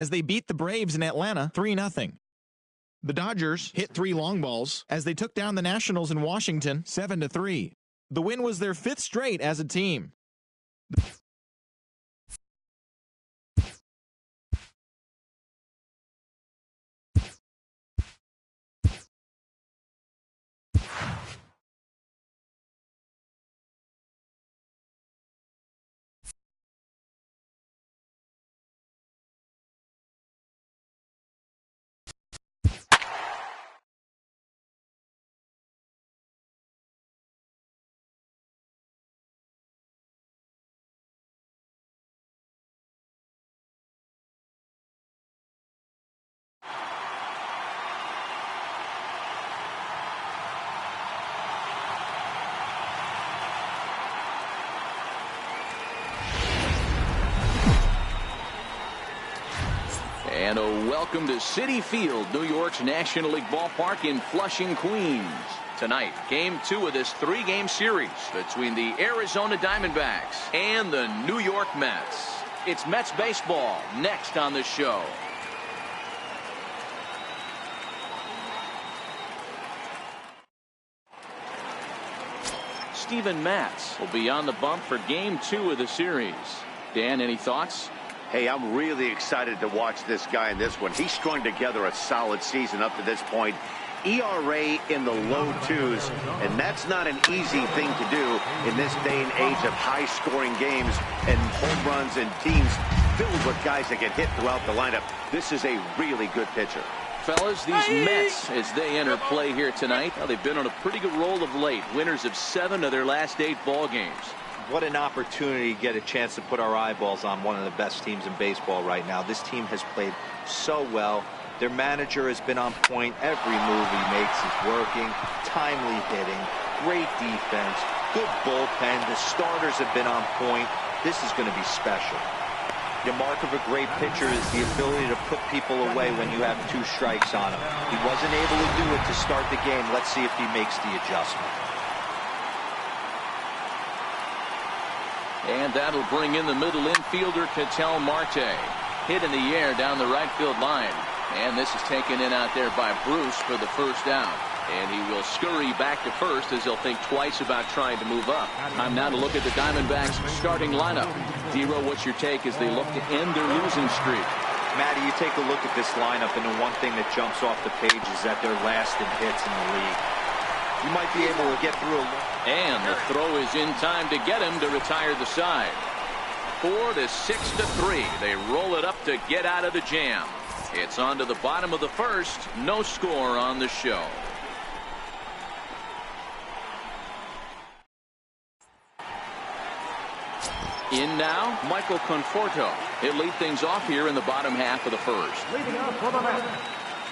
as they beat the Braves in Atlanta 3-0. The Dodgers hit 3 long balls as they took down the Nationals in Washington 7-3. The win was their 5th straight as a team. And a welcome to Citi Field, New York's National League ballpark in Flushing, Queens. Tonight, Game 2 of this 3-game series between the Arizona Diamondbacks and the New York Mets. It's Mets baseball next on the show. Steven Matz will be on the bump for Game 2 of the series. Dan, any thoughts? Hey, I'm really excited to watch this guy in this one. He's strung together a solid season up to this point. ERA in the low 2s, and that's not an easy thing to do in this day and age of high-scoring games and home runs and teams filled with guys that get hit throughout the lineup. This is a really good pitcher. Fellas, these Mets, as they enter play here tonight, they've been on a pretty good roll of late. Winners of 7 of their last 8 ball games. What an opportunity to get a chance to put our eyeballs on one of the best teams in baseball right now. This team has played so well. Their manager has been on point. Every move he makes is working. Timely hitting, great defense, good bullpen. The starters have been on point. This is going to be special. The mark of a great pitcher is the ability to put people away when you have 2 strikes on him. He wasn't able to do it to start the game. Let's see if he makes the adjustment. And that'll bring in the middle infielder, Ketel Marte. Hit in the air down the right field line. And this is taken in out there by Bruce for the first down. And he will scurry back to first as he'll think twice about trying to move up. Time now to look at the Diamondbacks starting lineup. Dero, what's your take as they look to end their losing streak? Matty, you take a look at this lineup, and the one thing that jumps off the page is that they're last in hits in the league. You might be able to get through a... And the throw is in time to get him to retire the side. 4-6-3. They roll it up to get out of the jam. It's on to the bottom of the first. No score on the show. In now, Michael Conforto. He'll lead things off here in the bottom half of the first.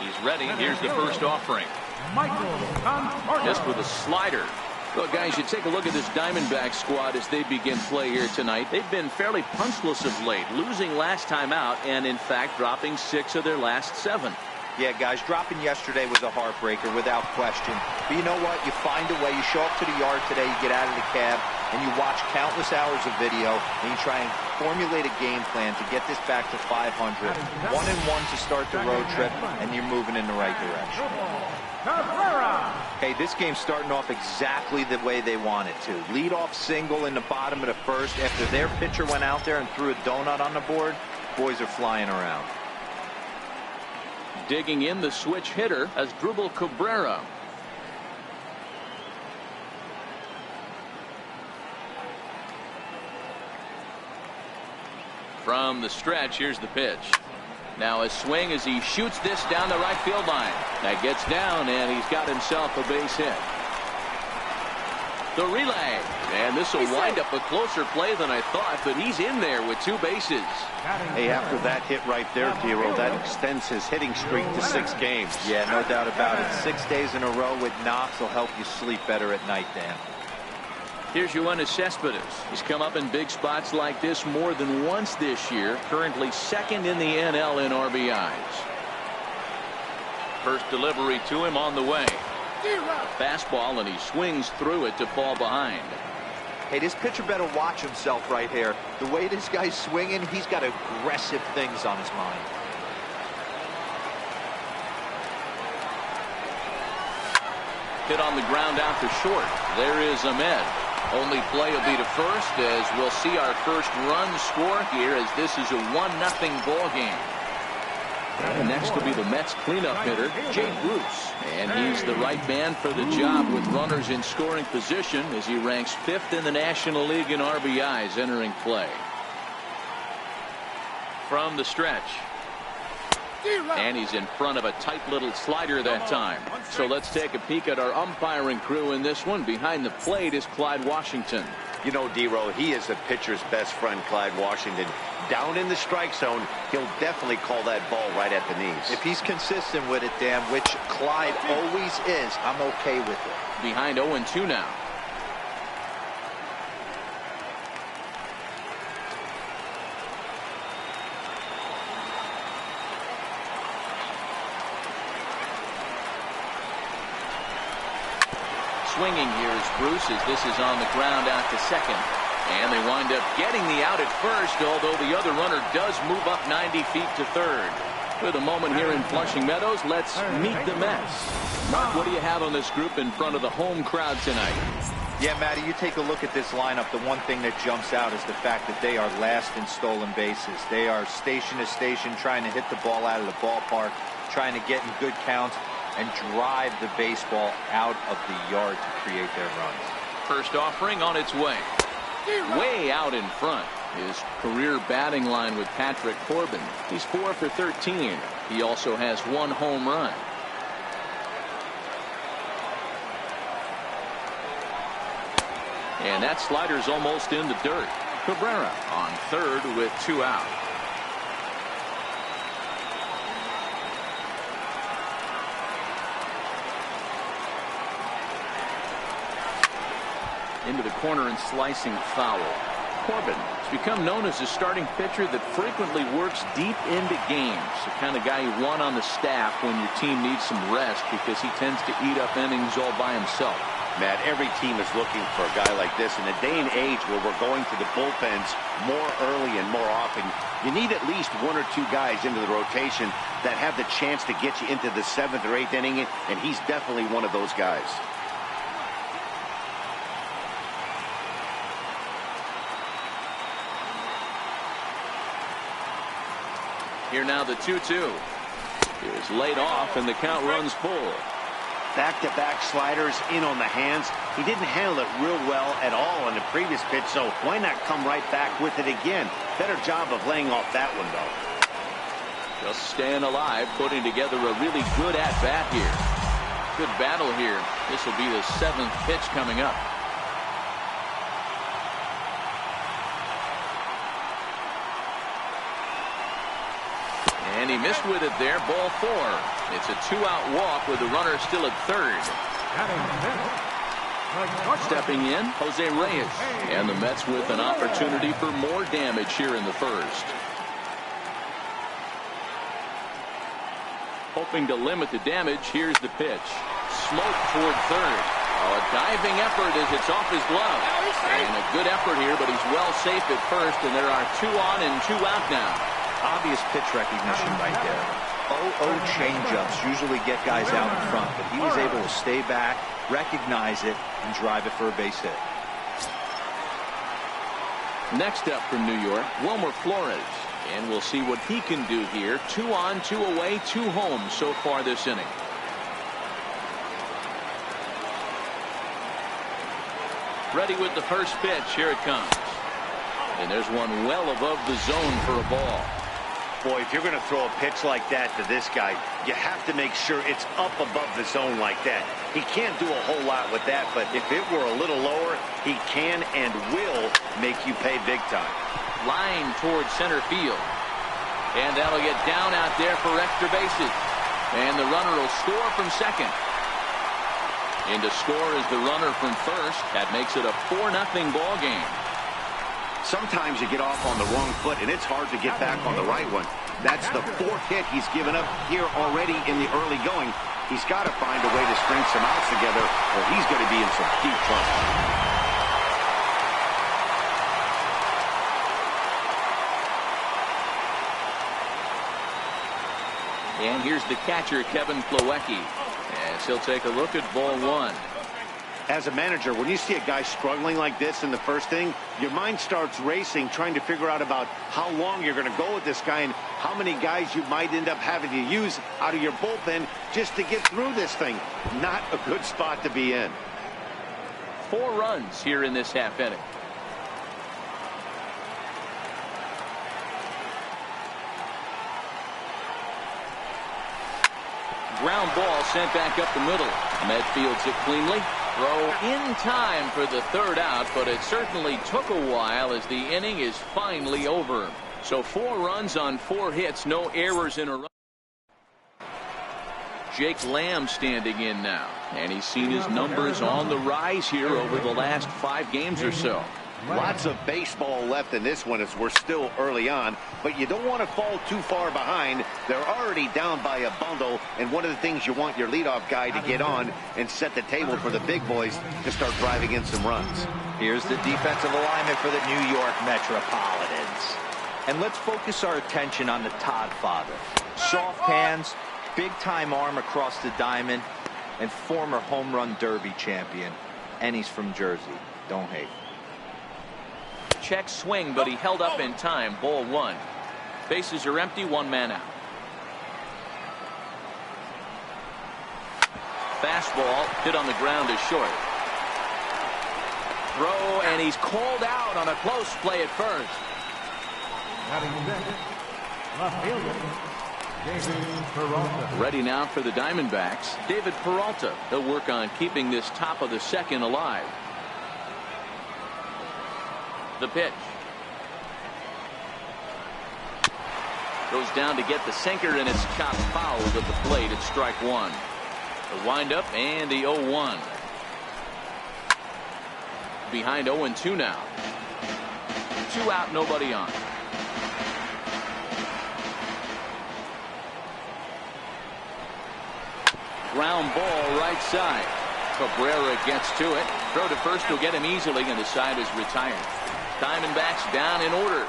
He's ready. Here's the first offering. Just with a slider. Well, guys, you take a look at this Diamondback squad as they begin play here tonight. They've been fairly punchless of late, losing last time out and, in fact, dropping 6 of their last 7. Yeah, guys, dropping yesterday was a heartbreaker without question. But you know what? You find a way. You show up to the yard today, you get out of the cab, and you watch countless hours of video, and you try and formulate a game plan to get this back to 500. 1-1 to start the road trip, and you're moving in the right direction. Hey, this game's starting off exactly the way they want it to. Lead-off single in the bottom of the first after their pitcher went out there and threw a donut on the board. Boys are flying around. Digging in the switch hitter as Asdrubal Cabrera. From the stretch, here's the pitch. Now a swing as he shoots this down the right field line. That gets down, and he's got himself a base hit. The relay, and this will wind up a closer play than I thought, but he's in there with 2 bases. Hey, after that hit right there, Dero, that extends his hitting streak to 6 games. Yeah, no doubt about it. 6 days in a row with knocks will help you sleep better at night, Dan. Here's Yoenis Cespedes. He's come up in big spots like this more than once this year. Currently 2nd in the NL in RBIs. First delivery to him on the way. Fastball, and he swings through it to fall behind. Hey, this pitcher better watch himself right here. The way this guy's swinging, he's got aggressive things on his mind. Hit on the ground out to short. There is Ahmed. Only play will be to first as we'll see our first run score here as this is a 1-0 ball game. And next will be the Mets cleanup hitter, Jay Bruce. And he's the right man for the job with runners in scoring position as he ranks 5th in the National League in RBIs entering play. From the stretch. And he's in front of a tight little slider that time. So let's take a peek at our umpiring crew in this one. Behind the plate is Clyde Washington. You know, D-Row, he is the pitcher's best friend, Clyde Washington. Down in the strike zone, he'll definitely call that ball right at the knees. If he's consistent with it, Dan, which Clyde always is, I'm okay with it. Behind 0-2 now. Swinging here is Bruce as this is on the ground out to second. And they wind up getting the out at first, although the other runner does move up 90 feet to third. With a moment here in Flushing Meadows, let's meet the Mets. Mark, what do you have on this group in front of the home crowd tonight? Yeah, Matty, you take a look at this lineup. The one thing that jumps out is the fact that they are last in stolen bases. They are station to station trying to hit the ball out of the ballpark, trying to get in good counts and drive the baseball out of the yard to create their runs. First offering on its way. Way out in front. His career batting line with Patrick Corbin. He's 4 for 13. He also has 1 home run. And that slider's almost in the dirt. Cabrera on third with 2 out. Into the corner and slicing foul. Corbin has become known as a starting pitcher that frequently works deep into games. The kind of guy you want on the staff when your team needs some rest because he tends to eat up innings all by himself. Matt, every team is looking for a guy like this. In a day and age where we're going to the bullpens more early and more often, you need at least 1 or 2 guys into the rotation that have the chance to get you into the 7th or 8th inning, and he's definitely one of those guys. Here now the 2-2 is laid off and the count runs full. Back-to-back sliders in on the hands. He didn't handle it real well at all on the previous pitch, so why not come right back with it again? Better job of laying off that one, though. Just staying alive, putting together a really good at-bat here. Good battle here. This will be the 7th pitch coming up. And he missed with it there, ball 4. It's a 2-out walk with the runner still at third. Stepping in, Jose Reyes. And the Mets with an opportunity for more damage here in the first. Hoping to limit the damage, here's the pitch. Slope toward third. Oh, a diving effort as it's off his glove. And a good effort here, but he's well safe at first, and there are 2 on and 2 out now. Obvious pitch recognition right there. 0-0 changeups usually get guys out in front, but he was able to stay back, recognize it, and drive it for a base hit. Next up from New York, Wilmer Flores. And we'll see what he can do here. 2 on, 2 away, 2 home so far this inning. Ready with the first pitch. Here it comes. And there's one well above the zone for a ball. Boy, if you're going to throw a pitch like that to this guy, you have to make sure it's up above the zone like that. He can't do a whole lot with that, but if it were a little lower, he can and will make you pay big time. Line towards center field. And that'll get down out there for extra bases. And the runner will score from second. In to score is the runner from first. That makes it a 4-0 ball game. Sometimes you get off on the wrong foot, and it's hard to get back on the right one. That's the 4th hit he's given up here already in the early going. He's got to find a way to string some outs together, or he's going to be in some deep trouble. And here's the catcher, Kevin Plawecki. As he'll take a look at ball one. As a manager, when you see a guy struggling like this in the first inning, your mind starts racing, trying to figure out about how long you're going to go with this guy and how many guys you might end up having to use out of your bullpen just to get through this thing. Not a good spot to be in. 4 runs here in this half inning. Ground ball sent back up the middle. Ahmed fields it cleanly. Throw in time for the 3rd out, but it certainly took a while as the inning is finally over. So 4 runs on 4 hits, no errors in a run. Jake Lamb standing in now, and he's seen his numbers on the rise here over the last 5 games or so. Lots of baseball left in this one as we're still early on, but you don't want to fall too far behind. They're already down by a bundle, and one of the things you want your leadoff guy to get on and set the table for the big boys to start driving in some runs. Here's the defensive alignment for the New York Metropolitans. And let's focus our attention on the Todd father. Soft hands, big-time arm across the diamond, and former home run derby champion. And he's from Jersey. Don't hate. Check swing, but he held up in time. Ball 1. Bases are empty, 1 man out. Fastball hit on the ground is short. Throw, and he's called out on a close play at first. Ready now for the Diamondbacks, David Peralta. He'll work on keeping this top of the 2nd alive. The pitch. Goes down to get the sinker, and it's chopped foul at the plate at strike 1. The windup and the 0-1. Behind 0-2 now. 2 out, nobody on. Ground ball right side. Cabrera gets to it. Throw to first will get him easily, and the side is retired. Diamondbacks down in order.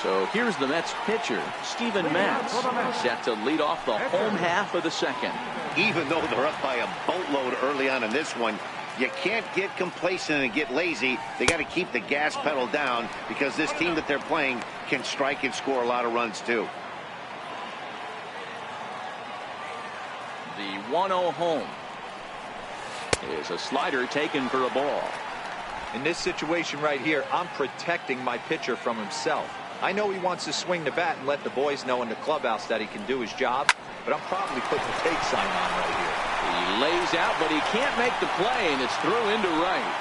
So here's the Mets pitcher, Steven Matz, set to lead off the home half of the 2nd. Even though they're up by a boatload early on in this one, you can't get complacent and get lazy. They got to keep the gas pedal down because this team that they're playing can strike and score a lot of runs too. The 1-0 home is a slider taken for a ball. In this situation right here, I'm protecting my pitcher from himself. I know he wants to swing the bat and let the boys know in the clubhouse that he can do his job, but I'm probably putting the take sign on right here. He lays out, but he can't make the play, and it's through into right.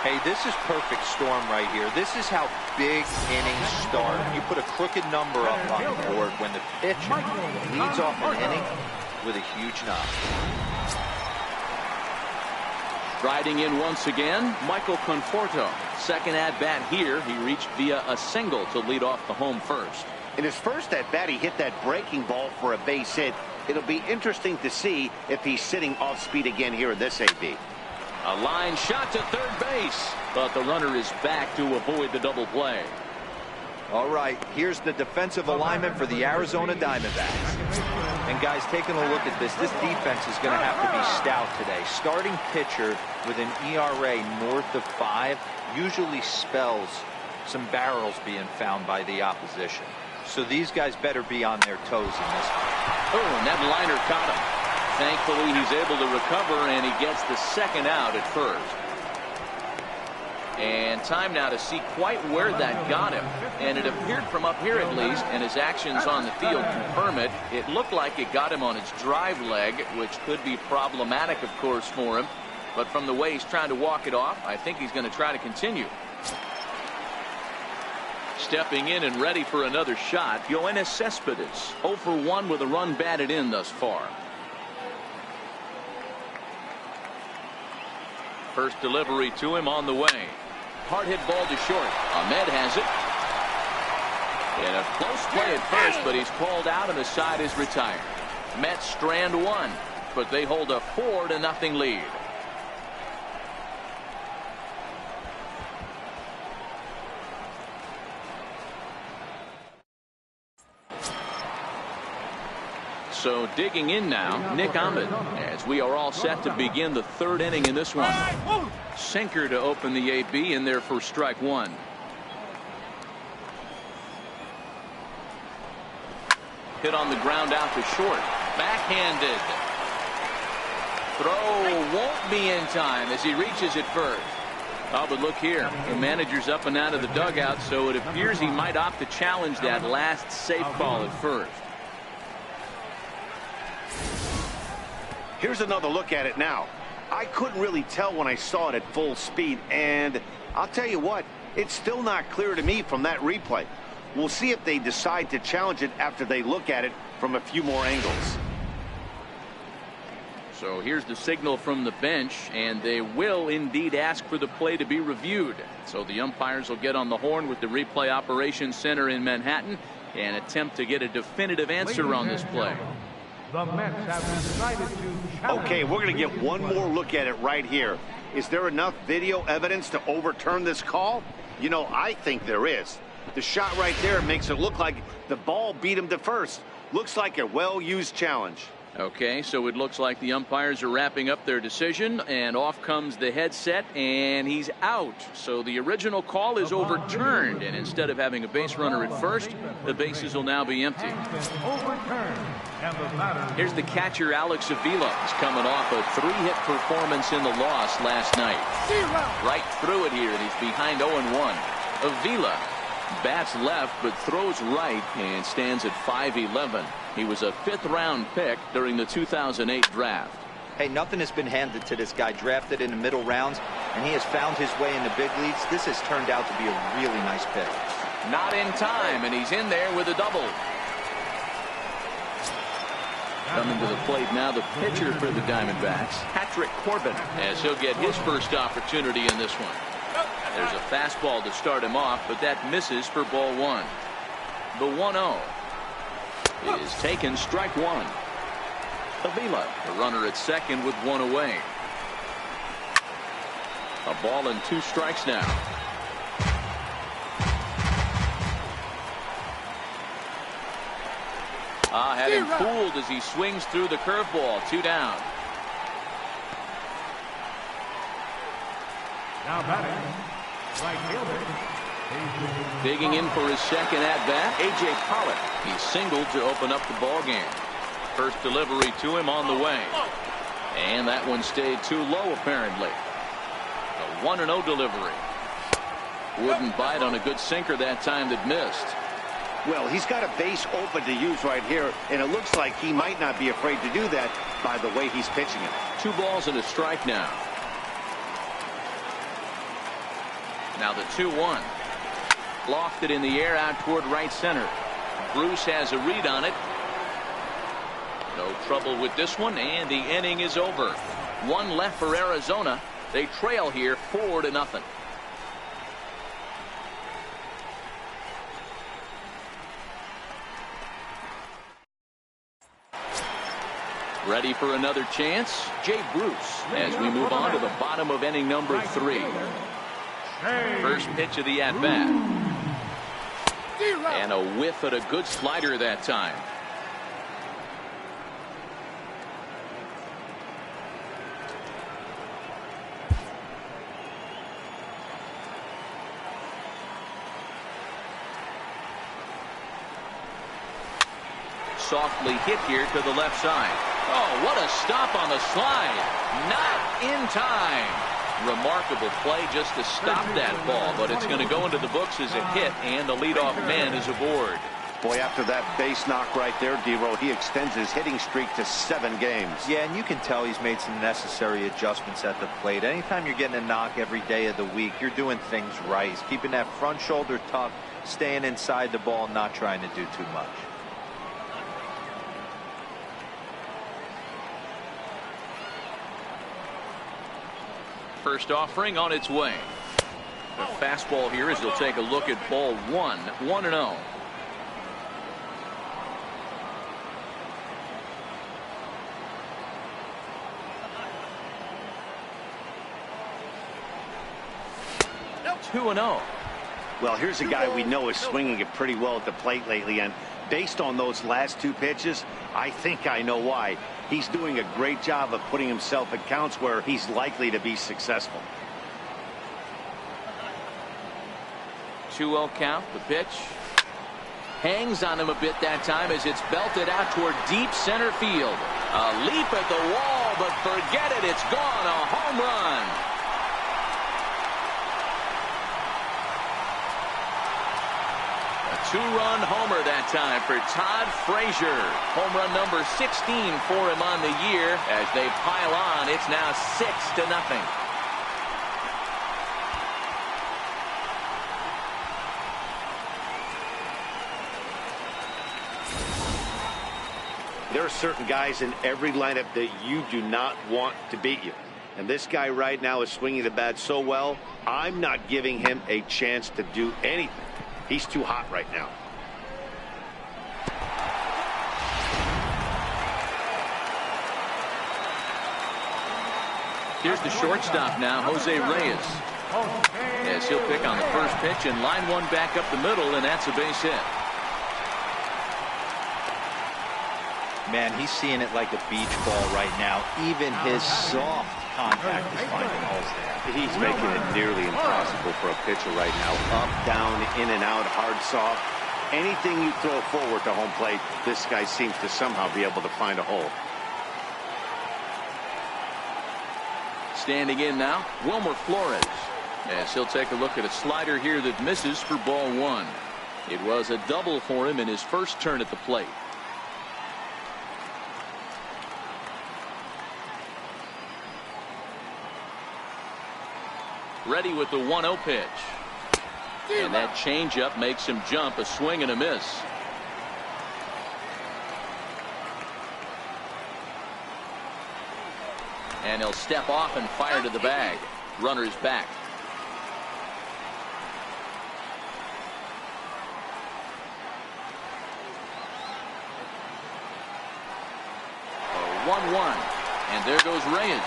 Hey, this is perfect storm right here. This is how big innings start. You put a crooked number up on the board when the pitcher leads off an inning with a huge knock. Riding in once again, Michael Conforto. 2nd at bat here. He reached via a single to lead off the home first. In his first at bat, he hit that breaking ball for a base hit. It'll be interesting to see if he's sitting off speed again here in this AB. A line shot to 3rd base, but the runner is back to avoid the double play. All right, here's the defensive alignment for the Arizona Diamondbacks. And guys, taking a look at this defense is going to have to be stout today. Starting pitcher with an ERA north of 5 usually spells some barrels being found by the opposition. So these guys better be on their toes in this one. Oh, and that liner caught him. Thankfully, he's able to recover, and he gets the 2nd out at first. And time now to see quite where that got him. And it appeared from up here at least, and his actions on the field confirm it. It looked like it got him on his drive leg, which could be problematic, of course, for him. But from the way he's trying to walk it off, I think he's going to try to continue. Stepping in and ready for another shot, Yoenis Cespedes, 0 for 1 with a run batted in thus far. First delivery to him on the way. Hard hit ball to short. Ahmed has it. And a close play at first, but he's called out and the side is retired. Mets strand 1, but they hold a 4-0 lead. So digging in now, Nick Ahmed, as we are all set to begin the third inning in this one. Sinker to open the AB in there for strike one. Hit on the ground out to short. Backhanded. Throw won't be in time as he reaches it first. Oh, but look here. The manager's up and out of the dugout, so it appears he might opt to challenge that last safe call at first. Here's another look at it now. I couldn't really tell when I saw it at full speed, and I'll tell you what, it's still not clear to me from that replay. We'll see if they decide to challenge it after they look at it from a few more angles. So here's the signal from the bench, and they will indeed ask for the play to be reviewed. So the umpires will get on the horn with the replay operations center in Manhattan and attempt to get a definitive answer on this play. The Mets have decided to challenge. Okay, we're going to get one more look at it right here. Is there enough video evidence to overturn this call? You know, I think there is. The shot right there makes it look like the ball beat him to first. Looks like a well-used challenge. Okay, so it looks like the umpires are wrapping up their decision, and off comes the headset, and he's out. So the original call is overturned, and instead of having a base runner at first, the bases will now be empty. Here's the catcher, Alex Avila. He's coming off a 3-hit performance in the loss last night. Right through it here, and he's behind 0-1. Avila bats left but throws right and stands at 5'11". He was a 5th-round pick during the 2008 draft. Hey, nothing has been handed to this guy. Drafted in the middle rounds, and he has found his way in the big leagues. This has turned out to be a really nice pick. Not in time, and he's in there with a double. Coming to the plate now, the pitcher for the Diamondbacks, Patrick Corbin, as he'll get his first opportunity in this one. There's a fastball to start him off, but that misses for ball one. The 1-0 is taken, strike one. Avila, the runner at second with one away. A ball and 2 strikes now. Had him fooled as he swings through the curveball. 2 down. Now batting, right fielder. Digging in for his second at-bat, A.J. Pollock. He singled to open up the ball game. First delivery to him on the way. And that one stayed too low, apparently. A 1-0 delivery. Wouldn't bite on a good sinker that time that missed. Well, he's got a base open to use right here, and it looks like he might not be afraid to do that by the way he's pitching it. 2 balls and a strike now. Now the 2-1. Lofted in the air out toward right center. Bruce has a read on it. No trouble with this one, and the inning is over. 1 left for Arizona. They trail here 4-0. Ready for another chance? Jay Bruce as we move on to the bottom of inning number 3. First pitch of the at-bat. And a whiff at a good slider that time. Softly hit here to the left side. Oh, what a stop on the slide. Not in time. Remarkable play just to stop that ball, but it's going to go into the books as a hit, and the leadoff man is aboard. Boy, after that base knock right there, D-Row, he extends his hitting streak to 7 games. Yeah, and you can tell he's made some necessary adjustments at the plate. Anytime you're getting a knock every day of the week, you're doing things right. He's keeping that front shoulder tough, staying inside the ball, not trying to do too much. First offering on its way. The fastball here as he'll take a look at ball 1. 1-0. Well, here's a guy we know is swinging it pretty well at the plate lately, and based on those last 2 pitches, I think I know why. He's doing a great job of putting himself at counts where he's likely to be successful. 2-0 count. The pitch hangs on him a bit that time as it's belted out toward deep center field. A leap at the wall, but forget it. It's gone. A home run. A 2-run homer that time for Todd Frazier. Home run number 16 for him on the year. As they pile on, it's now 6-0. There are certain guys in every lineup that you do not want to beat you. And this guy right now is swinging the bat so well, I'm not giving him a chance to do anything. He's too hot right now. Here's the shortstop now, Jose Reyes. As he'll pick on the first pitch and line one back up the middle, and that's a base hit. Man, he's seeing it like a beach ball right now. Even his soft contact is finding holes there. He's making it nearly impossible for a pitcher right now. Up, down, in and out, hard, soft. Anything you throw forward to home plate, this guy seems to somehow be able to find a hole. Standing in now, Wilmer Flores. As he'll take a look at a slider here that misses for ball one. It was a double for him in his first turn at the plate. Ready with the 1-0 pitch. And that changeup makes him jump. A swing and a miss. And he'll step off and fire to the bag. Runner's back. A 1-1. And there goes Reyes.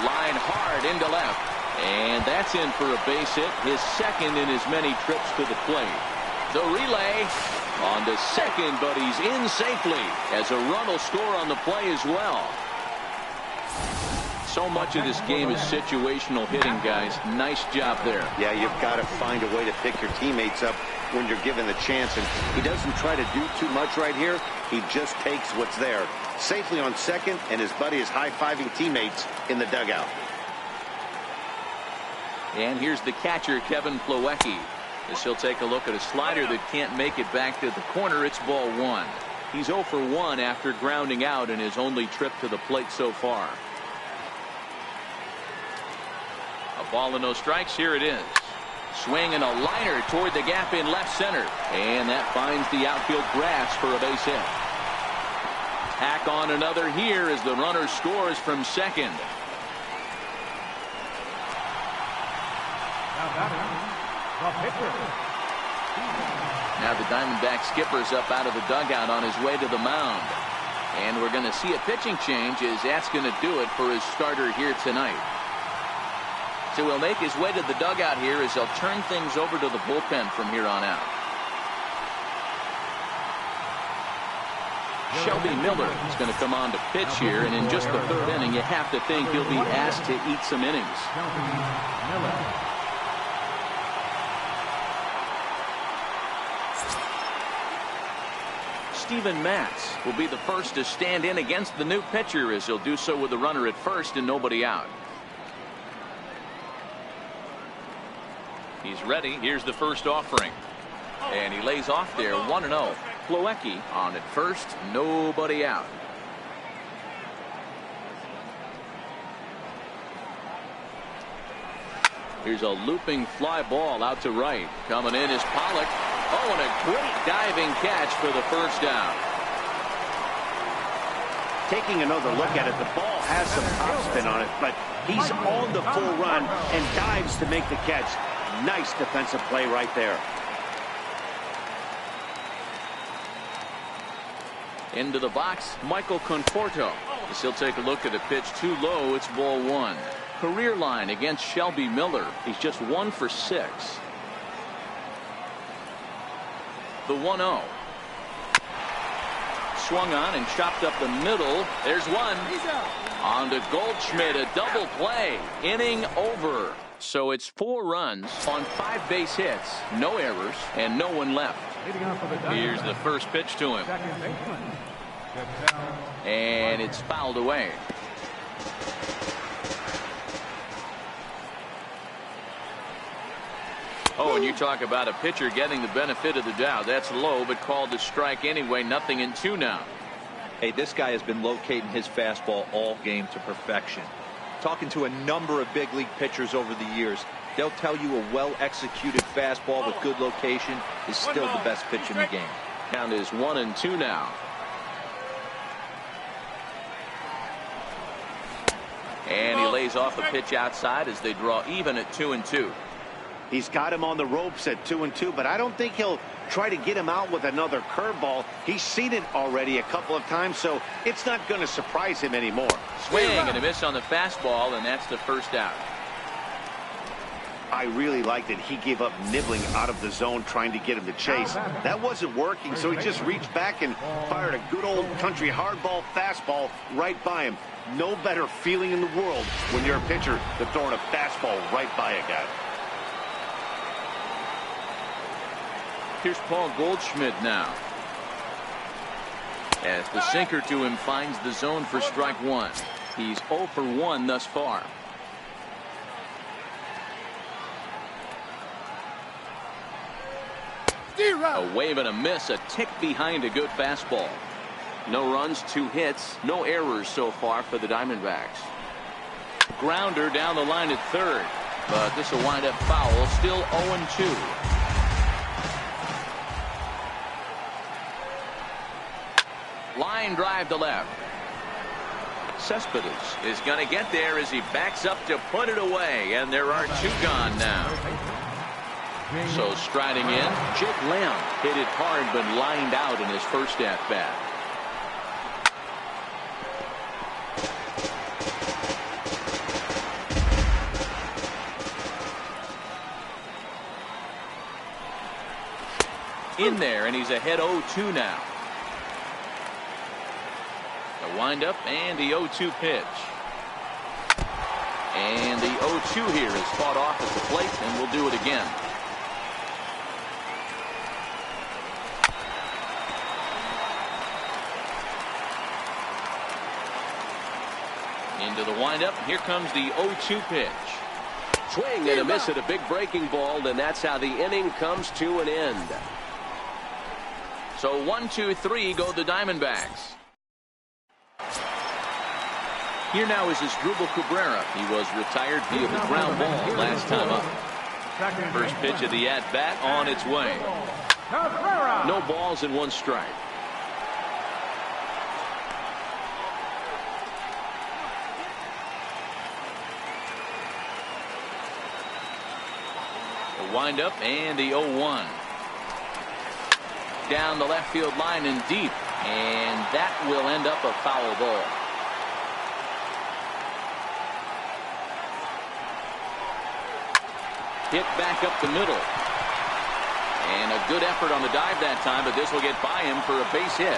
Line hard into left. And that's in for a base hit, his second in as many trips to the plate. The relay on to second, but he's in safely as a run will score on the play as well. So much of this game is situational hitting, guys. Nice job there. Yeah, you've got to find a way to pick your teammates up when you're given the chance, and he doesn't try to do too much right here. He just takes what's there. Safely on second, and his buddy is high-fiving teammates in the dugout. And here's the catcher, Kevin Plawecki. As he'll take a look at a slider that can't make it back to the corner. It's ball one. He's 0 for 1 after grounding out in his only trip to the plate so far. A ball and no strikes. Here it is. Swing and a liner toward the gap in left center. And that finds the outfield grass for a base hit. Tack on another here as the runner scores from second. Now the Diamondback skipper's up out of the dugout on his way to the mound. And we're going to see a pitching change as that's going to do it for his starter here tonight. So he'll make his way to the dugout here as he'll turn things over to the bullpen from here on out. Shelby Miller is going to come on to pitch here, and in just the third inning, you have to think he'll be asked to eat some innings. Steven Matz will be the first to stand in against the new pitcher as he'll do so with the runner at first and nobody out. He's ready. Here's the first offering. And he lays off there 1-0. Plawecki on at first, nobody out. Here's a looping fly ball out to right. Coming in is Pollock. Oh, and a great diving catch for the first down. Taking another look at it, the ball has some topspin on it, but he's on the full run and dives to make the catch. Nice defensive play right there. Into the box, Michael Conforto. As he'll take a look at a pitch too low, it's ball one. Career line against Shelby Miller. He's just 1 for 6. The 1-0. Swung on and chopped up the middle. There's one. On to Goldschmidt, a double play. Inning over. So it's 4 runs on 5 base hits, no errors, and no one left. Here's the first pitch to him. And it's fouled away. Oh, and you talk about a pitcher getting the benefit of the doubt. That's low, but called to strike anyway. 0-2 now. Hey, this guy has been locating his fastball all game to perfection. Talking to a number of big league pitchers over the years, they'll tell you a well-executed fastball with good location is still the best pitch in the game. Count is 1-2 now. And he lays off the pitch outside as they draw even at 2-2. He's got him on the ropes at 2-2, but I don't think he'll try to get him out with another curveball. He's seen it already a couple of times, so it's not going to surprise him anymore. Swing and a miss on the fastball, and that's the first out. I really like that he gave up nibbling out of the zone trying to get him to chase. That wasn't working, so he just reached back and fired a good old country hardball fastball right by him. No better feeling in the world when you're a pitcher than throwing a fastball right by a guy. Here's Paul Goldschmidt now. As the sinker to him finds the zone for strike 1. He's 0 for 1 thus far. A wave and a miss, a tick behind a good fastball. No runs, 2 hits, no errors so far for the Diamondbacks. Grounder down the line at third, but this will wind up foul. Still 0-2. Line drive to left. Cespedes is going to get there as he backs up to put it away, and there are 2 gone now. So striding in, Jake Lamb hit it hard but lined out in his first at bat. In there, and he's ahead 0-2 now. The windup and the 0-2 pitch. And the 0-2 here is fought off at the plate, and we'll do it again. Into the windup. Here comes the 0-2 pitch. Swing and a miss at a big breaking ball, and that's how the inning comes to an end. So 1-2-3 go the Diamondbacks. Here now is Asdrubal Cabrera. He was retired via the ground ball last time up. First pitch of the at-bat on its way. No balls and 1 strike. The windup and the 0-1. Down the left field line and deep, and that will end up a foul ball. Hit back up the middle. And a good effort on the dive that time, but this will get by him for a base hit.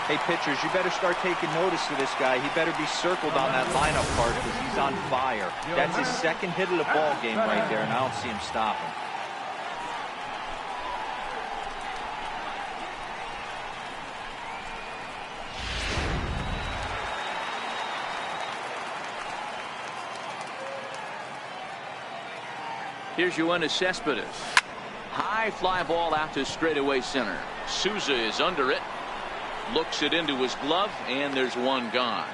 Hey, pitchers, you better start taking notice of this guy. He better be circled on that lineup card because he's on fire. That's his 2nd hit of the ball game right there, and I don't see him stopping. Here's Yoenis Cespedes. High fly ball out to straightaway center. Souza is under it. Looks it into his glove, and there's 1 gone.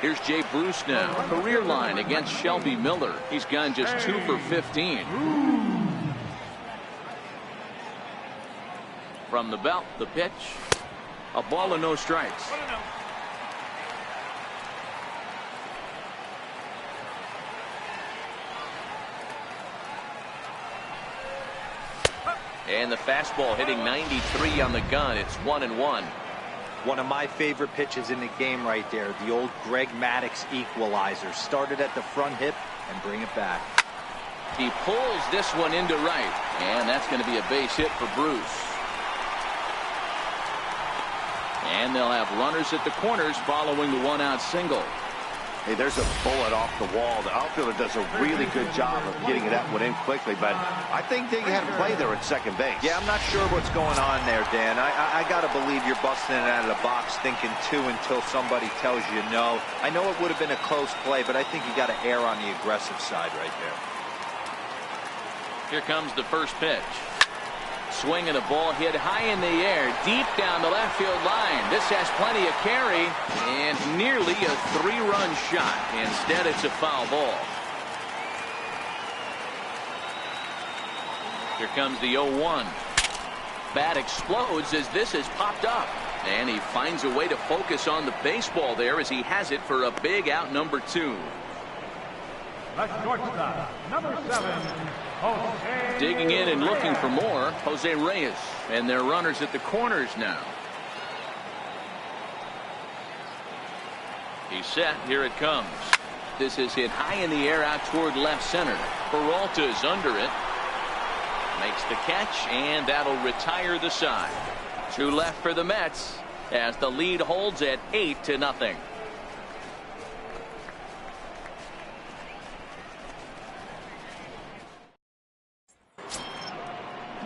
Here's Jay Bruce now. Career line against Shelby Miller. He's gone just 2 for 15. From the belt, the pitch. A ball and no strikes. And the fastball hitting 93 on the gun. It's 1-1. One of my favorite pitches in the game right there. The old Greg Maddux equalizer. Started at the front hip and bring it back. He pulls this one into right, and that's going to be a base hit for Bruce. And they'll have runners at the corners following the one-out single. Hey, there's a bullet off the wall. The outfielder does a really good job of getting that one in quickly, but I think they had a play there at second base. Yeah, I'm not sure what's going on there, Dan. I got to believe you're busting it out of the box thinking two until somebody tells you no. I know it would have been a close play, but I think you got to err on the aggressive side right there. Here comes the first pitch. Swinging a ball hit high in the air, deep down the left field line. This has plenty of carry and nearly a 3-run shot. Instead, it's a foul ball. Here comes the 0-1. Bat explodes as this has popped up. And he finds a way to focus on the baseball there as he has it for a big out number 2. The shortstop, number 7, Jose. Digging in and looking for more, Jose Reyes. And their runners at the corners now. He's set. Here it comes. This is hit high in the air out toward left center. Peralta's under it. Makes the catch, and that'll retire the side. 2 left for the Mets as the lead holds at 8-0.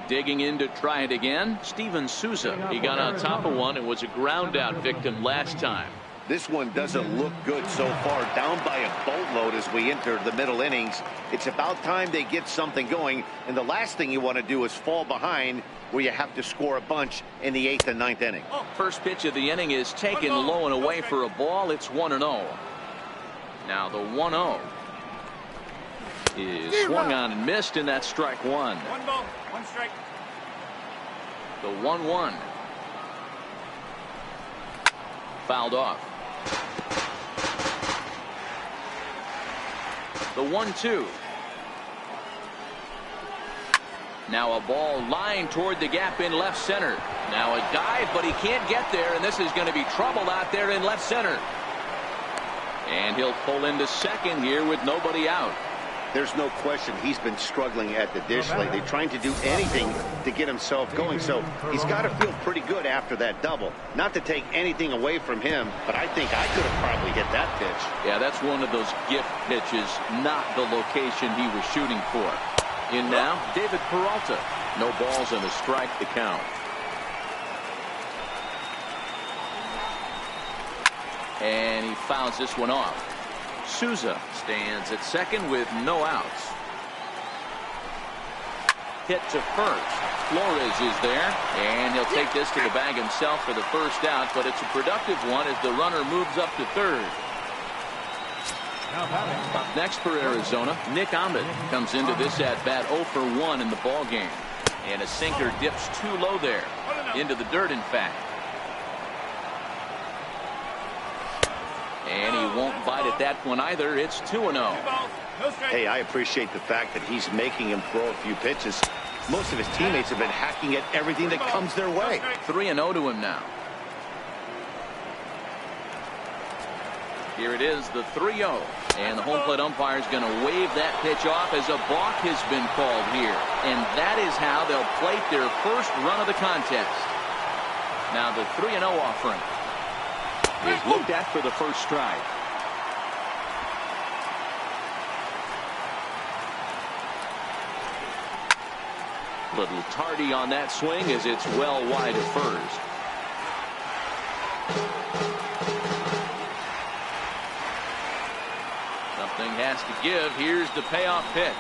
Digging in to try it again, Steven Souza. He got on top of one and was a ground out victim last time. This one doesn't look good so far. Down by a boatload as we enter the middle innings. It's about time they get something going. And the last thing you want to do is fall behind where you have to score a bunch in the 8th and 9th inning. First pitch of the inning is taken low and away for a ball. It's 1-0. Now the 1-0 is swung on and missed, and that's strike 1. 1 ball, 1 strike. The 1-1 fouled off. The 1-2. Now a ball lined toward the gap in left center. Now a dive, but he can't get there, and this is going to be trouble out there in left center. And he'll pull into second here with nobody out. There's no question he's been struggling at the dish lately, trying to do anything to get himself going. So he's got to feel pretty good after that double. Not to take anything away from him, but I think I could have probably hit that pitch. Yeah, that's one of those gift pitches, not the location he was shooting for. In now, David Peralta. No balls and a strike to count. And he fouls this one off. Souza stands at second with no outs. Hit to first. Flores is there, and he'll take this to the bag himself for the first out, but it's a productive one as the runner moves up to third. Up next for Arizona, Nick Ahmed comes into this at bat 0 for 1 in the ball game, and a sinker dips too low there, into the dirt in fact. And he won't bite at that one either. It's 2-0. Hey, I appreciate the fact that he's making him throw a few pitches. Most of his teammates have been hacking at everything that comes their way. 3-0 to him now. Here it is, the 3-0. And the home plate umpire is going to wave that pitch off as a balk has been called here. And that is how they'll plate their first run of the contest. Now the 3-0 offering is looked at for the first strike. Little tardy on that swing as it's well wide of first. Something has to give. Here's the payoff pitch.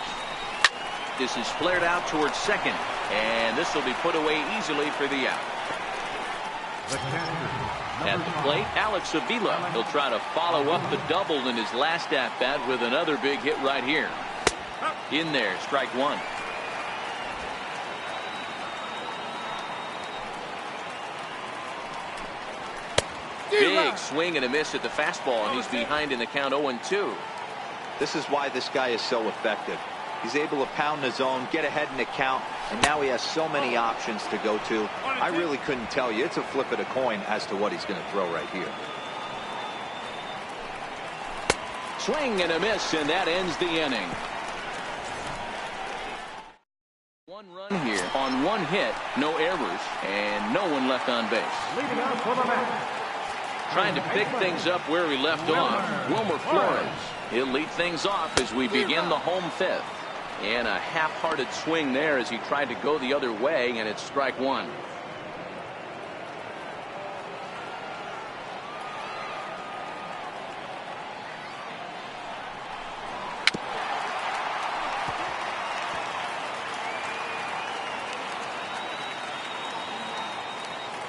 This is flared out towards second, and this will be put away easily for the out. At the plate, Alex Avila. He'll try to follow up the double in his last at-bat with another big hit right here. In there, strike 1. Big swing and a miss at the fastball, and he's behind in the count 0-2. This is why this guy is so effective. He's able to pound the zone, get ahead in the count, and now he has so many options to go to. I really couldn't tell you. It's a flip of the coin as to what he's going to throw right here. Swing and a miss, and that ends the inning. here on 1 hit, no errors, and no one left on base. Leading out for the match. Trying to pick things up where he left off, Wilmer Flores. He'll lead things off as we begin the home 5th. And a half-hearted swing there as he tried to go the other way, and it's strike 1.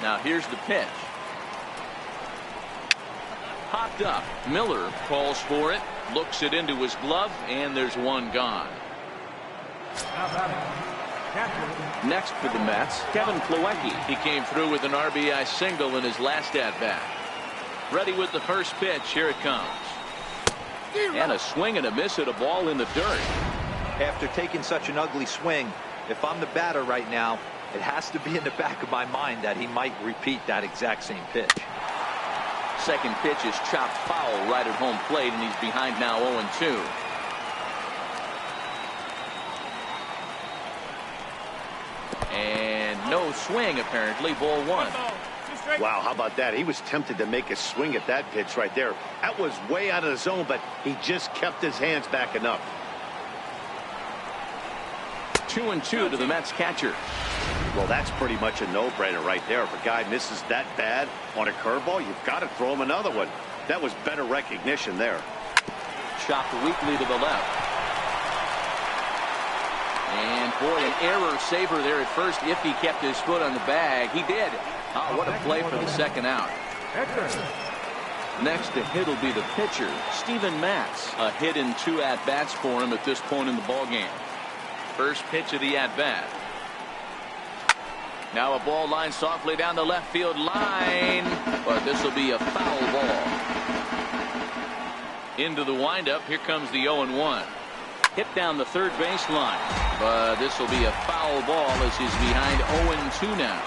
Now here's the pitch. Popped up. Miller calls for it, looks it into his glove, and there's one gone. Next for the Mets, Kevin Plawecki. He came through with an RBI single in his last at-bat. Ready with the first pitch. Here it comes. And a swing and a miss at a ball in the dirt. After taking such an ugly swing, if I'm the batter right now, it has to be in the back of my mind that he might repeat that exact same pitch. Second pitch is chopped foul right at home plate, and he's behind now 0-2. And no swing, apparently. Ball 1. Wow, how about that? He was tempted to make a swing at that pitch right there. That was way out of the zone, but he just kept his hands back enough. 2-2 to the Mets catcher. Well, that's pretty much a no-brainer right there. If a guy misses that bad on a curveball, you've got to throw him another one. That was better recognition there. Chopped weakly to the left. And boy, an error saver there at first if he kept his foot on the bag. He did. Oh, what a play for the second out. Next to hit will be the pitcher, Steven Matz. A hit in 2 at-bats for him at this point in the ballgame. First pitch of the at-bat. Now a ball lined softly down the left field line, but this will be a foul ball. Into the windup. Here comes the 0-1. Hit down the third baseline, but this will be a foul ball as he's behind 0-2 now.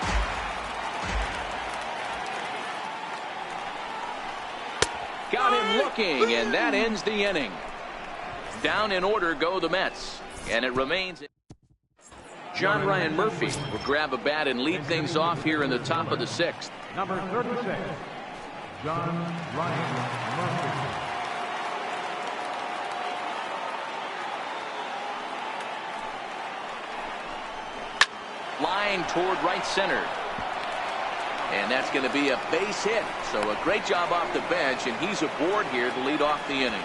Got him looking, and that ends the inning. Down in order go the Mets, and it remains. John Ryan Murphy will grab a bat and lead things off here in the top of the 6th. Number 36, John Ryan Murphy. Line toward right center. And that's going to be a base hit. So a great job off the bench, and he's aboard here to lead off the inning.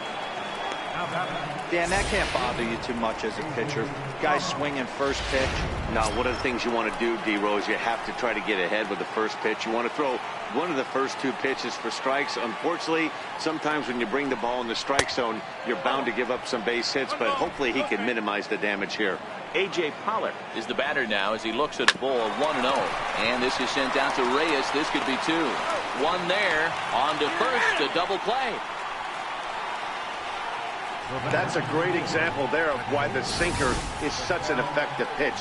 Dan, that can't bother you too much as a pitcher. Guys swinging first pitch. Now, one of the things you want to do, D-Rose, you have to try to get ahead with the first pitch. You want to throw one of the first 2 pitches for strikes. Unfortunately, sometimes when you bring the ball in the strike zone, you're bound to give up some base hits, but hopefully he can minimize the damage here. A.J. Pollard is the batter now as he looks at a ball 1-0. And this is sent out to Reyes. This could be 2. 1 there. On to first. A double play. That's a great example there of why the sinker is such an effective pitch.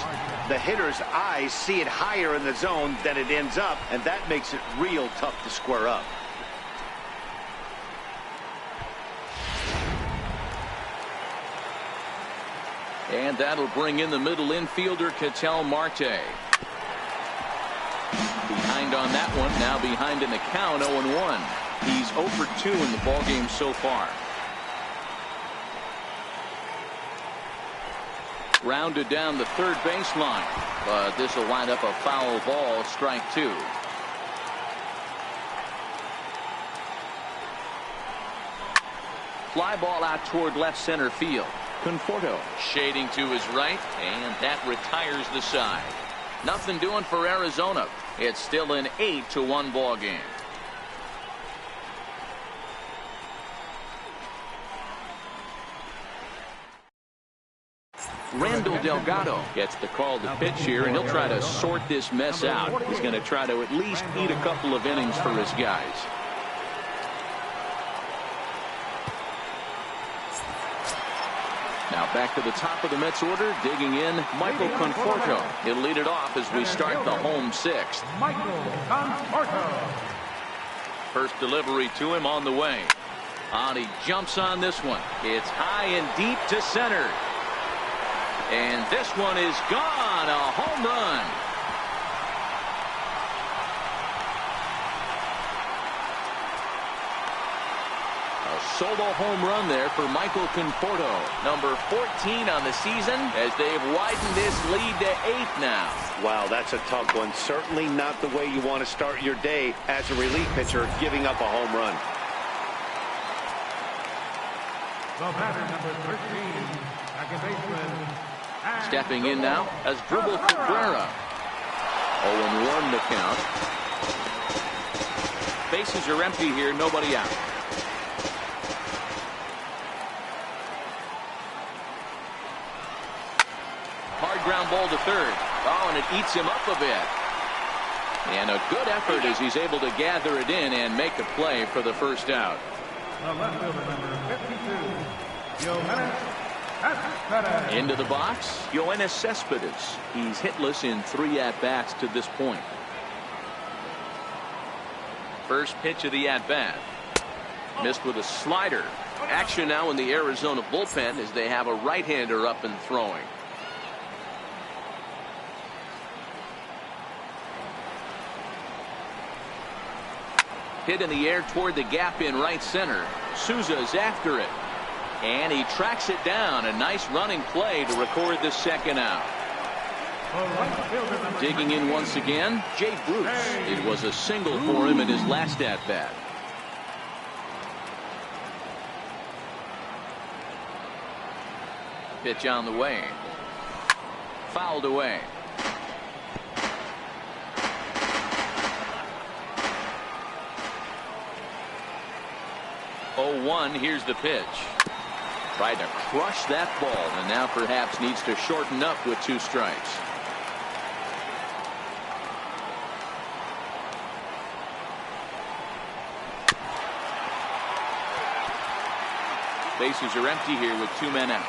The hitter's eyes see it higher in the zone than it ends up, and that makes it real tough to square up. And that'll bring in the middle infielder, Ketel Marte. Behind on that one, now behind in the count, 0-1. He's 0 for 2 in the ballgame so far. Rounded down the third baseline, but this will wind up a foul ball, strike 2. Fly ball out toward left center field. Conforto shading to his right, and that retires the side. Nothing doing for Arizona. It's still an 8-1 ball game. Randall Delgado gets the call to pitch here, and he'll try to sort this mess out. He's going to try to at least eat a couple of innings for his guys. Now back to the top of the Mets order, digging in, Michael Conforto. He'll lead it off as we start the home 6th. Michael Conforto. First delivery to him on the way. And he jumps on this one. It's high and deep to center. And this one is gone. A home run. A solo home run there for Michael Conforto. Number 14 on the season as they've widened this lead to 8 now. Wow, that's a tough one. Certainly not the way you want to start your day as a relief pitcher, giving up a home run. The batter, number 13, second baseman. Stepping in now as Dribble Cabrera. 0-1 the count. Bases are empty here, nobody out. Hard ground ball to third. Oh, and it eats him up a bit. And a good effort as he's able to gather it in and make a play for the first out. The left fielder, number 52, Yoenis Cespedes. Into the box, Yoenis Cespedes. He's hitless in 3 at-bats to this point. First pitch of the at-bat. Missed with a slider. Action now in the Arizona bullpen as they have a right-hander up and throwing. Hit in the air toward the gap in right center. Souza's after it. And he tracks it down. A nice running play to record the second out. Digging in once again, Jay Bruce. It was a single for him in his last at-bat. Pitch on the way. Fouled away. 0-1. Here's the pitch. Tried to crush that ball and now perhaps needs to shorten up with 2 strikes. Bases are empty here with 2 men out.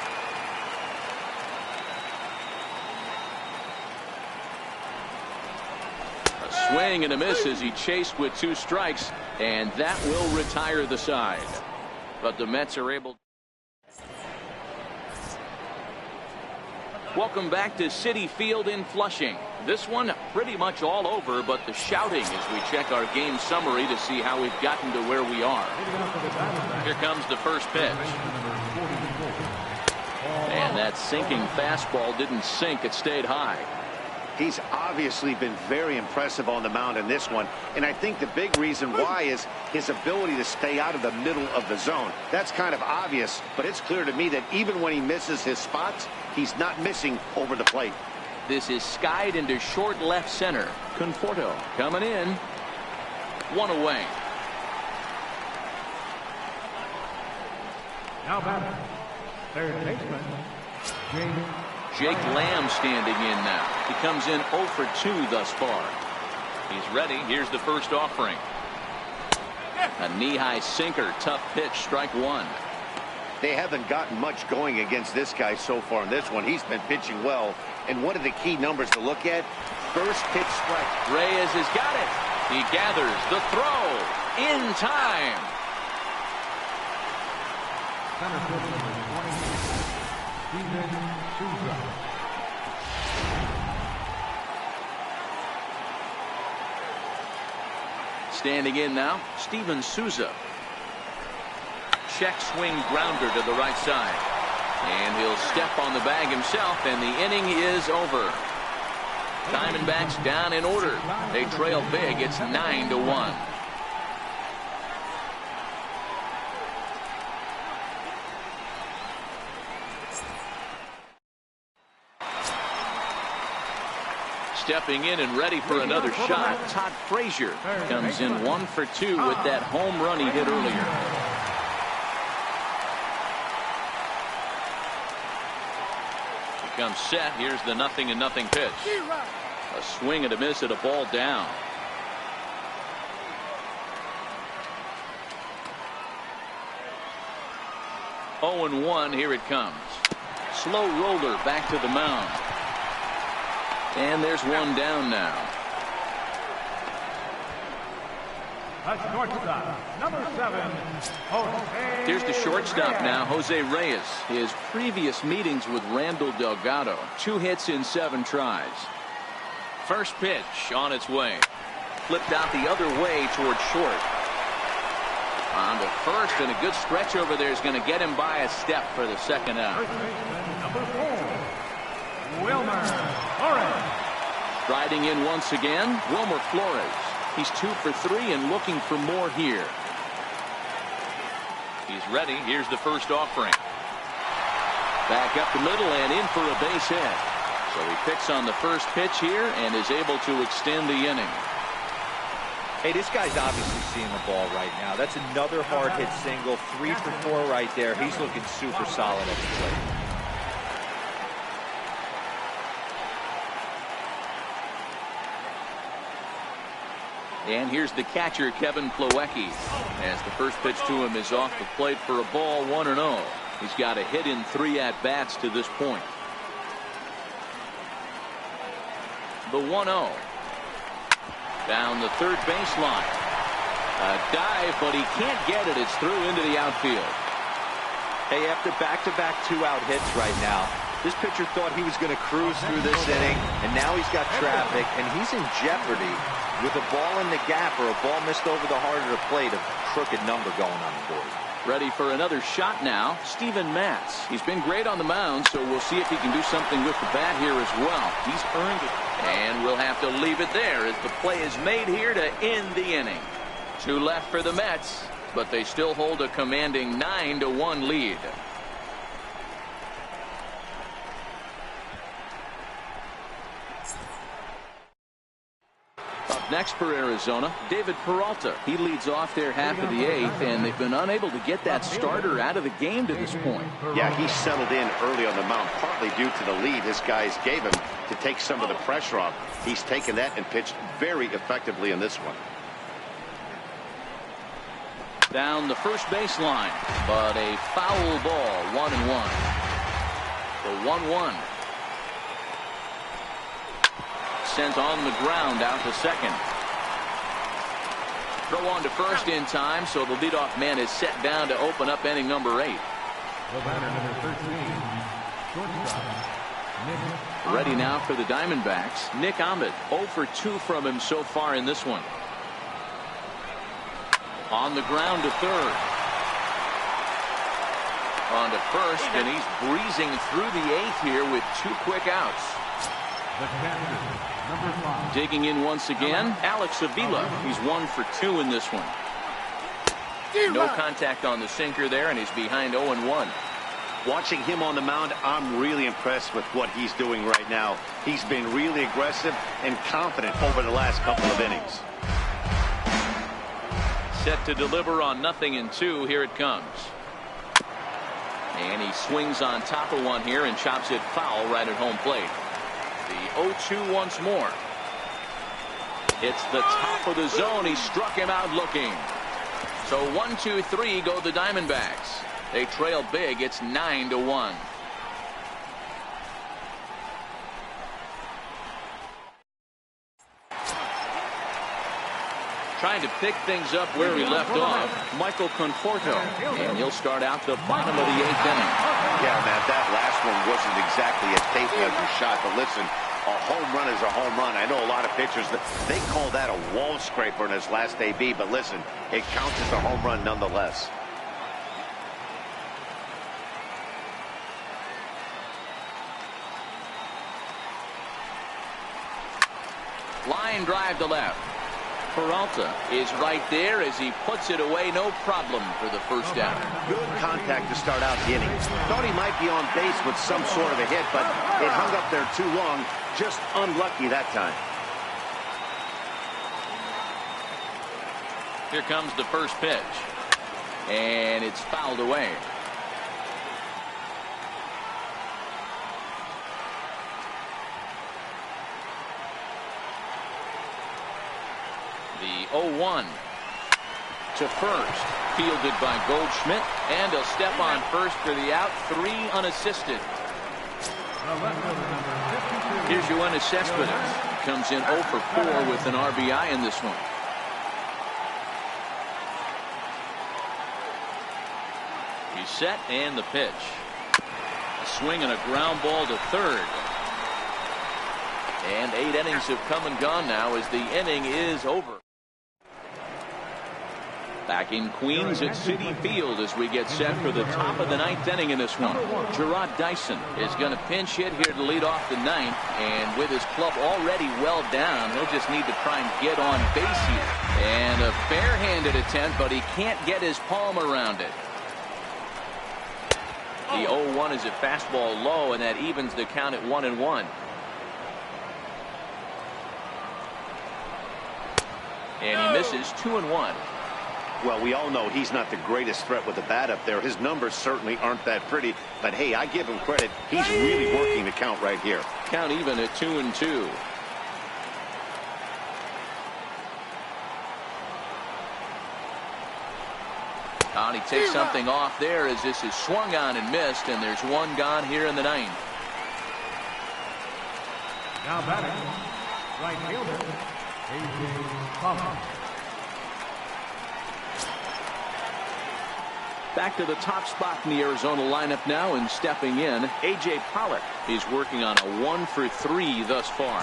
A swing and a miss as he chased with 2 strikes, and that will retire the side. But the Mets are able. Welcome back to Citi Field in Flushing. This one pretty much all over, but the shouting as we check our game summary to see how we've gotten to where we are. Here comes the first pitch. And that sinking fastball didn't sink, it stayed high. He's obviously been very impressive on the mound in this one, and I think the big reason why is his ability to stay out of the middle of the zone. That's kind of obvious, but it's clear to me that even when he misses his spots, he's not missing over the plate. This is skied into short left center. Conforto coming in. 1 away. Now batting, third baseman, Jake Lamb standing in now. He comes in 0 for 2 thus far. He's ready. Here's the first offering. A knee-high sinker. Tough pitch. Strike 1. They haven't gotten much going against this guy so far in this one. He's been pitching well. And one of the key numbers to look at, first pitch strike. Reyes has got it. He gathers the throw in time. center fielder, number 20, Steven Souza. Standing in now, Steven Souza. Check swing grounder to the right side. And he'll step on the bag himself, and the inning is over. Diamondbacks down in order. They trail big. It's 9-1. Stepping in and ready for another shot, Todd Frazier comes in 1 for 2 with that home run he hit earlier. He comes set. Here's the 0-0 pitch. A swing and a miss at a ball down. Oh and 1. Here it comes. Slow roller back to the mound. And there's one down now. The shortstop, number 7, Jose. Here's the shortstop now, Jose Reyes. His previous meetings with Randall Delgado. 2 hits in 7 tries. First pitch on its way. Flipped out the other way towards short. On to first, and a good stretch over there is going to get him by a step for the second out. First baseman, number 4, Wilmer Flores. Striding in once again, Wilmer Flores. He's 2 for 3 and looking for more here. He's ready. Here's the first offering. Back up the middle and in for a base hit. So he picks on the first pitch here and is able to extend the inning. Hey, this guy's obviously seeing the ball right now. That's another hard hit single. 3 for 4 right there. He's looking super solid at the plate. And here's the catcher, Kevin Plawecki, as the first pitch to him is off the plate for a ball, 1-0. He's got a hit in 3 at-bats to this point. The 1-0. Down the third baseline. A dive, but he can't get it. It's through into the outfield. Hey, after back-to-back 2-out hits right now, this pitcher thought he was going to cruise through this inning, and now he's got traffic, and he's in jeopardy with a ball in the gap or a ball missed over the heart of the plate, a crooked number going on the board. Ready for another shot now, Steven Matz. He's been great on the mound, so we'll see if he can do something with the bat here as well. He's earned it. And we'll have to leave it there as the play is made here to end the inning. 2 left for the Mets, but they still hold a commanding 9-1 lead. Up next for Arizona, David Peralta. He leads off their half of the 8th, and they've been unable to get that starter out of the game to this point. Yeah, he settled in early on the mound, partly due to the lead his guys gave him to take some of the pressure off. He's taken that and pitched very effectively in this one. Down the first baseline, but a foul ball, 1-1. The 1-1. Sent on the ground out to second. Throw on to first in time, so the leadoff man is set down to open up inning number 8. The batter, number 13, shortstop, Nick. Ready now for the Diamondbacks, Nick Ahmed. 0 for 2 from him so far in this one. On the ground to third. On to first, and he's breezing through the 8th here with 2 quick outs. The catcher, number 5. Digging in once again, Alex Avila. He's 1 for 2 in this one. No contact on the sinker there, and he's behind 0-1. Watching him on the mound, I'm really impressed with what he's doing right now. He's been really aggressive and confident over the last couple of innings. Set to deliver on 0-2. Here it comes. And he swings on top of one here and chops it foul right at home plate. The 0-2 once more. It's the top of the zone. He struck him out looking. So 1-2-3 go the Diamondbacks. They trail big. It's 9-1. Trying to pick things up where he left off, Michael Conforto, and he'll start out the bottom of the 8th inning. Yeah, Matt, that last one wasn't exactly a tape measure shot, but listen, a home run is a home run. I know a lot of pitchers, they call that a wall scraper in his last AB, but listen, it counts as a home run nonetheless. Line drive to left. Peralta is right there as he puts it away, no problem for the first out. Good contact to start out the inning. Thought he might be on base with some sort of a hit, but it hung up there too long. Just unlucky that time. Here comes the first pitch, and it's fouled away. The 0-1 to first, fielded by Goldschmidt, and he'll step on first for the out. 3 unassisted. Here's Yoenis Cespedes. Comes in 0 for 4 with an RBI in this one. He's set, and the pitch. A swing and a ground ball to third. And 8 innings have come and gone now as the inning is over. Back in Queens at Citi Field as we get set for the top of the 9th inning in this one. Gerard Dyson is going to pinch hit here to lead off the 9th, and with his club already well down, he'll just need to try and get on base here. And a fair-handed attempt, but he can't get his palm around it. The 0-1 is a fastball low, and that evens the count at 1-1. And he misses 2-1. Well, we all know he's not the greatest threat with the bat up there. His numbers certainly aren't that pretty. But, hey, I give him credit. He's really working the count right here. Count even at 2-2. And he takes something off there as this is swung on and missed, and there's one gone here in the 9th. Now batting, right fielder, A.J. Pollock. Back to the top spot in the Arizona lineup now, and stepping in, A.J. Pollock. He's working on a 1-for-3 thus far.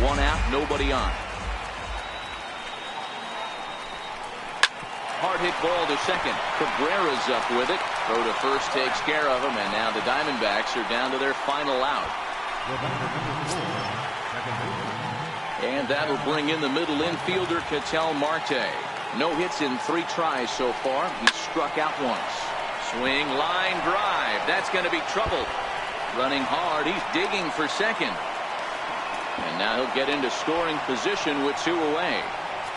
One out, nobody on. Hard hit ball to second. Cabrera's up with it. Throw to first takes care of him, and now the Diamondbacks are down to their final out. And that'll bring in the middle infielder, Ketel Marte. No hits in 3 tries so far. He struck out once. Swing, line drive. That's going to be trouble. Running hard. He's digging for second. And now he'll get into scoring position with 2 away.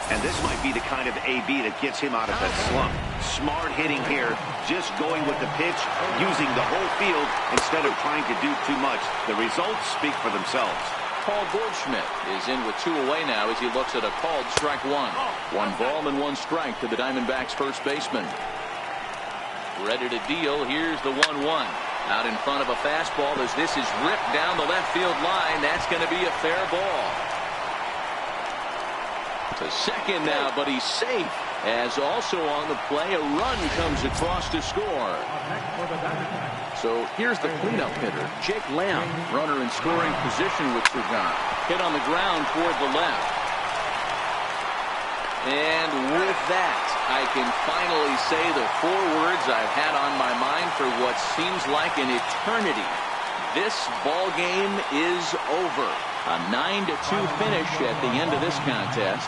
And this might be the kind of AB that gets him out of that slump. Smart hitting here. Just going with the pitch, using the whole field instead of trying to do too much. The results speak for themselves. Paul Goldschmidt is in with 2 away now as he looks at a called strike 1. 1 ball and 1 strike to the Diamondbacks first baseman. Ready to deal. Here's the 1-1. Out in front of a fastball as this is ripped down the left field line. That's going to be a fair ball. To second now, but he's safe. As also on the play, a run comes across to score. So here's the cleanup hitter, Jake Lamb, runner in scoring position with 2 gone. Hit on the ground toward the left. And with that, I can finally say the 4 words I've had on my mind for what seems like an eternity. This ball game is over. A 9-2 finish at the end of this contest.